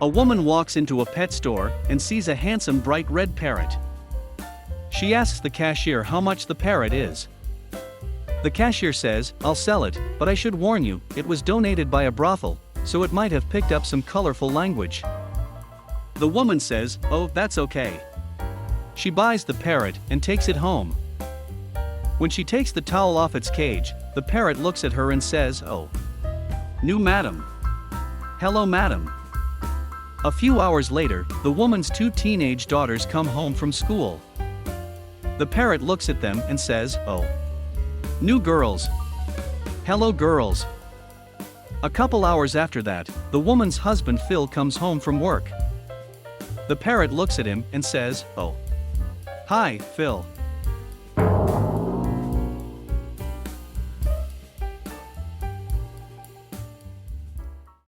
A woman walks into a pet store and sees a handsome bright red parrot. She asks the cashier how much the parrot is. The cashier says, "I'll sell it, but I should warn you, it was donated by a brothel, so it might have picked up some colorful language." The woman says, "Oh, that's okay." She buys the parrot and takes it home. When she takes the towel off its cage, the parrot looks at her and says, "Oh, new madam. Hello, madam." A few hours later, the woman's two teenage daughters come home from school. The parrot looks at them and says, "Oh, new girls. Hello, girls." A couple hours after that, the woman's husband Phil comes home from work. The parrot looks at him and says, "Oh, hi, Phil.